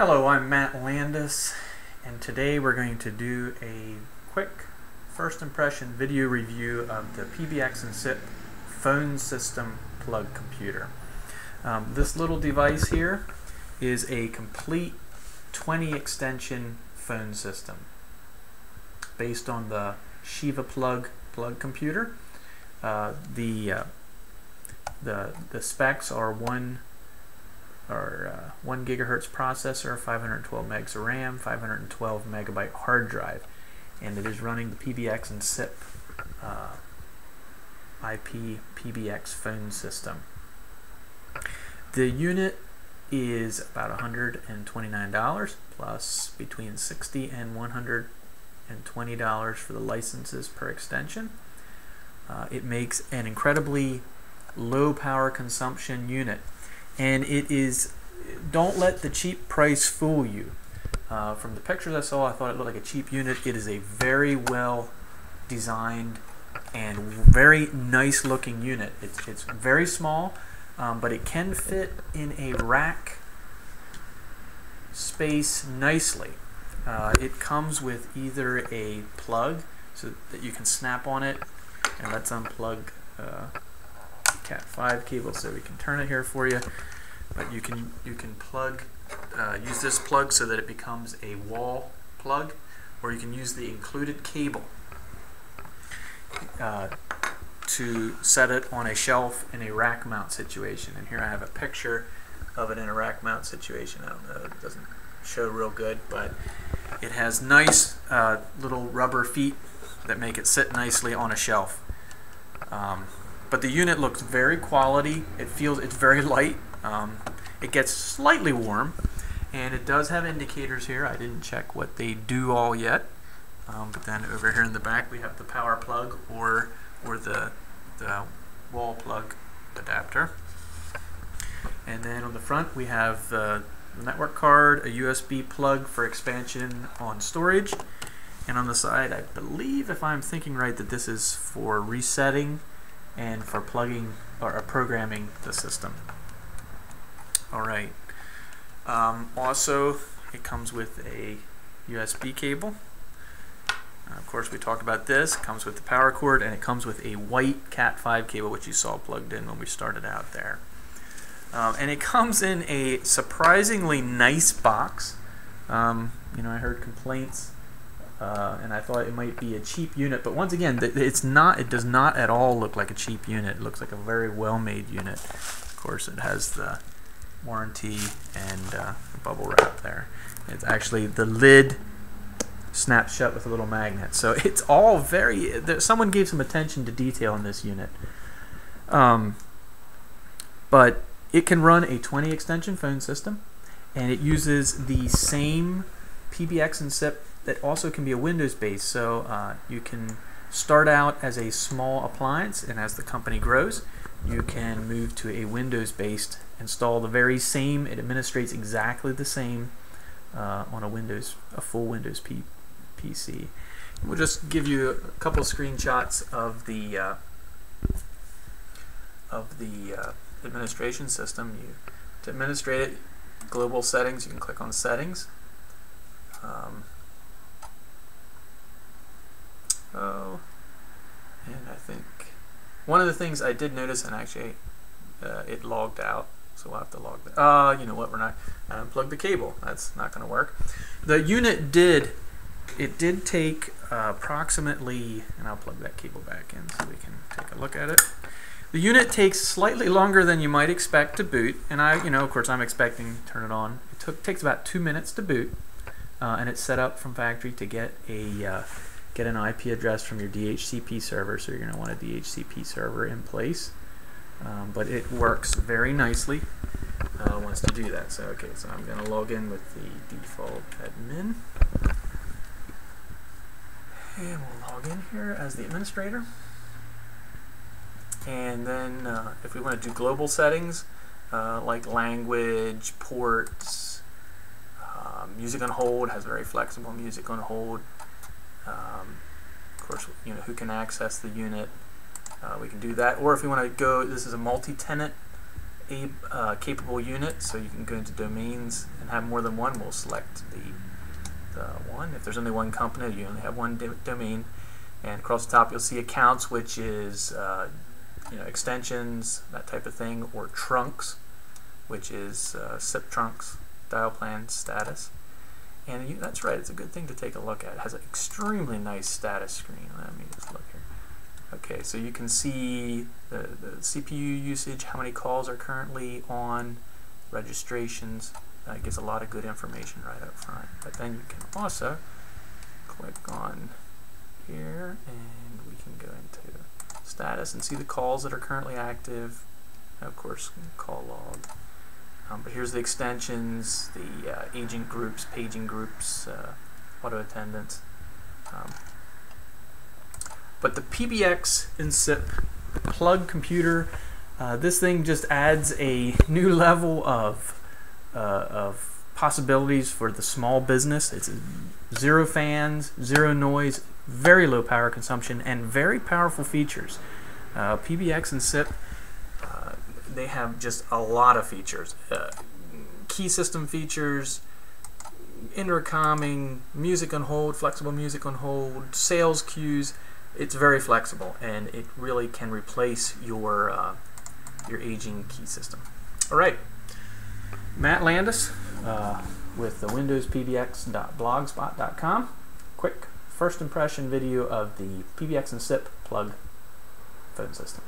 Hello, I'm Matt Landis, and today we're going to do a quick first impression video review of the pbxnsip phone system plug computer. This little device here is a complete 20 extension phone system based on the Shiva plug computer. The specs are 1 gigahertz processor, 512 megs of RAM, 512 megabyte hard drive, and it is running the pbxnsip IP PBX phone system. The unit is about $129 plus between $60 and $120 for the licenses per extension. It makes an incredibly low power consumption unit. And it is, don't let the cheap price fool you. From the pictures I saw, I thought it looked like a cheap unit. It is a very well designed and very nice looking unit. It's very small, but it can fit in a rack space nicely. It comes with either a plug so that you can snap on it, and let's unplug Cat 5 cable so we can turn it here for you. But you can plug use this plug so that it becomes a wall plug, or you can use the included cable to set it on a shelf in a rack mount situation. And here I have a picture of it in a rack mount situation. I don't know, it doesn't show real good, but it has nice little rubber feet that make it sit nicely on a shelf. But the unit looks very quality. It's very light. It gets slightly warm, and it does have indicators here. I didn't check what they do all yet, but then over here in the back we have the power plug or the wall plug adapter. And then on the front we have the network card, a USB plug for expansion on storage, and on the side I believe, if I'm thinking right, that this is for resetting and for plugging or programming the system. Alright, also it comes with a USB cable. Of course we talked about this. It comes with the power cord, and it comes with a white Cat 5 cable, which you saw plugged in when we started out there. And it comes in a surprisingly nice box. You know, I heard complaints and I thought it might be a cheap unit, but once again, it's not. It does not at all look like a cheap unit. It looks like a very well-made unit. Of course, it has the warranty and bubble wrap there. It's actually, the lid snaps shut with a little magnet, so it's all very, someone gave some attention to detail in this unit. But it can run a 20 extension phone system, and it uses the same pbxnsip that also can be a Windows based, so you can start out as a small appliance, and as the company grows you can move to a Windows based, install the very same, it administrates exactly the same on a full Windows PC. We'll just give you a couple screenshots of the administration system. To administrate it, global settings, you can click on settings. And I think one of the things I did notice, and actually it logged out, so we'll have to log that. You know what, we're not unplug the cable. That's not going to work. The unit did take approximately, and I'll plug that cable back in so we can take a look at it. The unit takes slightly longer than you might expect to boot, and of course I'm expecting to turn it on. It takes about 2 minutes to boot, and it's set up from factory to get an IP address from your DHCP server, so you're going to want a DHCP server in place. But it works very nicely once to do that. So okay, so I'm going to log in with the default admin, and we'll log in here as the administrator. And then if we want to do global settings like language, ports, music on hold, has very flexible music on hold. Of course, who can access the unit. We can do that, or if we want to go, this is a multi-tenant capable unit, so you can go into domains and have more than one. We'll select the one. If there's only one company, you only have one domain. And across the top you'll see accounts, which is extensions, that type of thing, or trunks, which is SIP trunks, dial plan status. And that's right, it's a good thing to take a look at. It has an extremely nice status screen. Let me just look here. Okay, so you can see the CPU usage, how many calls are currently on, registrations. It gives a lot of good information right up front. But then you can also click on here and we can go into status and see the calls that are currently active. And of course, call log. But here's the extensions, the agent groups, paging groups, auto attendance. But the pbxnsip plug computer, this thing just adds a new level of possibilities for the small business. It's zero fans, zero noise, very low power consumption, and very powerful features. pbxnsip, they have just a lot of features. Key system features, intercomming, music on hold, flexible music on hold, sales queues. It's very flexible, and it really can replace your aging key system. All right, Matt Landis with the windowspbx.blogspot.com. Quick first impression video of the pbxnsip plug phone system.